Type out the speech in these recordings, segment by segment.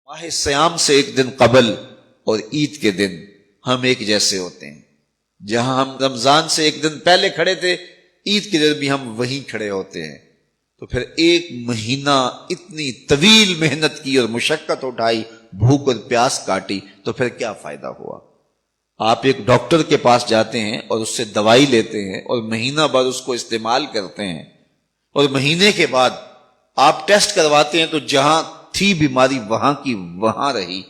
ماہ سیام سے ایک دن قبل اور عید کے دن ہم ایک جیسے ہوتے ہیں. جہاں ہم رمضان سے ایک دن پہلے کھڑے تھے، عید کے دن بھی ہم وہیں کھڑے ہوتے ہیں. تو پھر ایک مہینہ اتنی طویل محنت کی اور مشقت اٹھائی، بھوک اور پیاس کاٹی، تو پھر کیا فائدہ ہوا؟ آپ ایک ڈاکٹر کے پاس جاتے ہیں اور اس سے دوائی لیتے ہیں اور مہینہ بعد اس کو استعمال کرتے ہیں، اور مہینے کے بعد آپ ٹیسٹ کرواتے ہیں تو جہاں تھی بیماری وہاں کی وہاں رہی.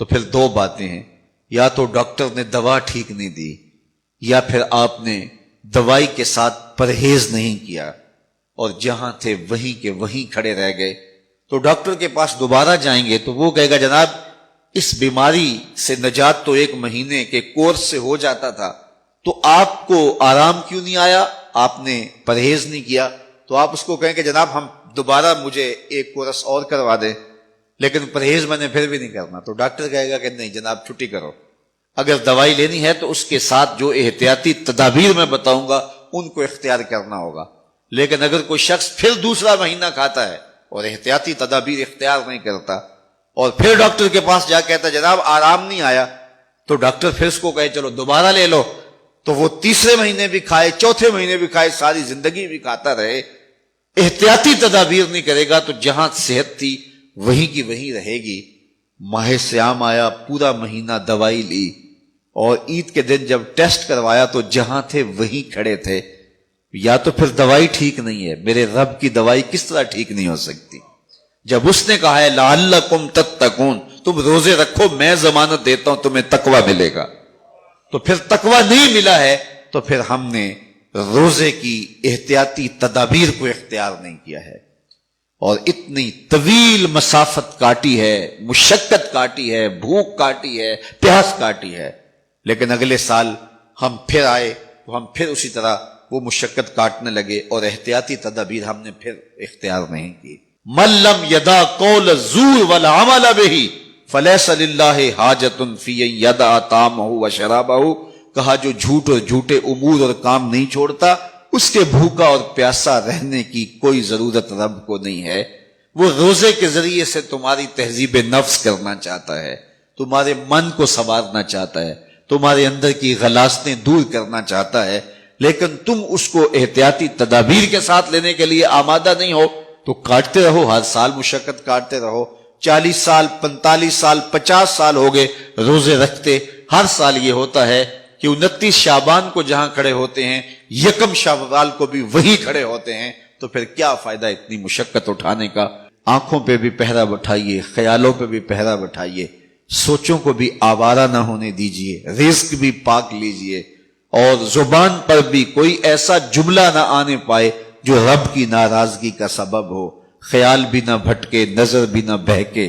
تو پھر دو باتیں ہیں، یا تو ڈاکٹر نے دوا ٹھیک نہیں دی، یا پھر آپ نے دوائی کے ساتھ پرہیز نہیں کیا اور جہاں تھے وہیں کے وہیں کھڑے رہ گئے. تو ڈاکٹر کے پاس دوبارہ جائیں گے تو وہ کہے گا جناب اس بیماری سے نجات تو ایک مہینے کے کورس سے ہو جاتا تھا، تو آپ کو آرام کیوں نہیں آیا؟ آپ نے پرہیز نہیں کیا. تو آپ اس کو کہیں کہ جناب ہم دوبارہ مجھے ایک کورس اور کروا دیں، لیکن پرہیز میں نے پھر بھی نہیں کرنا. تو ڈاکٹر کہے گا کہ نہیں جناب چھٹی کرو. اگر دوائی لینی ہے تو اس کے ساتھ جو احتیاطی تدابیر میں بتاؤں گا ان کو اختیار کرنا ہوگا. لیکن اگر کوئی شخص پھر دوسرا مہینہ کھاتا ہے اور احتیاطی تدابیر اختیار نہیں کرتا اور پھر ڈاکٹر کے پاس جا کہتا ہے جناب آرام نہیں آیا، تو ڈاکٹر پھر اس کو کہے چلو دوبارہ لے لو، تو وہ تیسرے مہینے بھی کھائے، چوتھے مہینے بھی کھائے، ساری زندگی بھی کھاتا رہے، احتیاطی تدابیر نہیں کرے گا تو جہاں صحت تھی وہیں کی وہیں رہے گی. ماہ سیام آیا، پورا مہینہ دوائی لی، اور عید کے دن جب ٹیسٹ کروایا تو جہاں تھے وہیں کھڑے تھے. یا تو پھر دوائی ٹھیک نہیں ہے، میرے رب کی دوائی کس طرح ٹھیک نہیں ہو سکتی؟ جب اس نے کہا ہے لعلکم تتقون، تم روزے رکھو میں ضمانت دیتا ہوں تمہیں تقوی ملے گا، تو پھر تقوی نہیں ملا ہے تو پھر ہم نے روزے کی احتیاطی تدابیر کو اختیار نہیں کیا ہے، اور اتنی طویل مسافت کاٹی ہے، مشقت کاٹی ہے، بھوک کاٹی ہے، پیاس کاٹی ہے. لیکن اگلے سال ہم پھر آئے تو ہم پھر اسی طرح وہ مشقت کاٹنے لگے اور احتیاطی تدابیر ہم نے پھر اختیار نہیں کی. من لم یدع قول الزور والعمل به فلیس للہ حاجۃ فی ان یدع طعامہ وشرابہ. کہا جو جھوٹ اور جھوٹے امور اور کام نہیں چھوڑتا اس کے بھوکا اور پیاسا رہنے کی کوئی ضرورت رب کو نہیں ہے. وہ روزے کے ذریعے سے تمہاری تہذیب نفس کرنا چاہتا ہے، تمہارے من کو سنوارنا چاہتا ہے، تمہارے اندر کی غلاظتیں دور کرنا چاہتا ہے، لیکن تم اس کو احتیاطی تدابیر کے ساتھ لینے کے لیے آمادہ نہیں ہو تو کاٹتے رہو، ہر سال مشقت کاٹتے رہو. 40 سال 45 سال 50 سال ہو گئے روزے رکھتے، ہر سال یہ ہوتا ہے کہ 29 شعبان کو جہاں کھڑے ہوتے ہیں 1 شوال کو بھی وہی کھڑے ہوتے ہیں. تو پھر کیا فائدہ اتنی مشقت اٹھانے کا؟ آنکھوں پہ بھی پہرا بٹھائیے، خیالوں پہ بھی پہرا بٹھائیے، سوچوں کو بھی آوارہ نہ ہونے دیجیے، رزق بھی پاک لیجیے، اور زبان پر بھی کوئی ایسا جملہ نہ آنے پائے جو رب کی ناراضگی کا سبب ہو. خیال بھی نہ بھٹکے، نظر بھی نہ بہکے،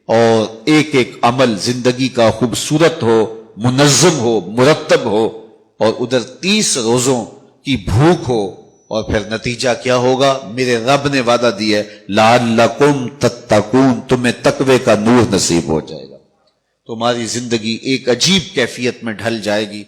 اور ایک ایک عمل زندگی کا خوبصورت ہو، منظم ہو، مرتب ہو، اور ادھر 30 روزوں کی بھوک ہو. اور پھر نتیجہ کیا ہوگا؟ میرے رب نے وعدہ دیا ہے لعلکم تتقون، تمہیں تقوی کا نور نصیب ہو جائے گا، تمہاری زندگی ایک عجیب کیفیت میں ڈھل جائے گی.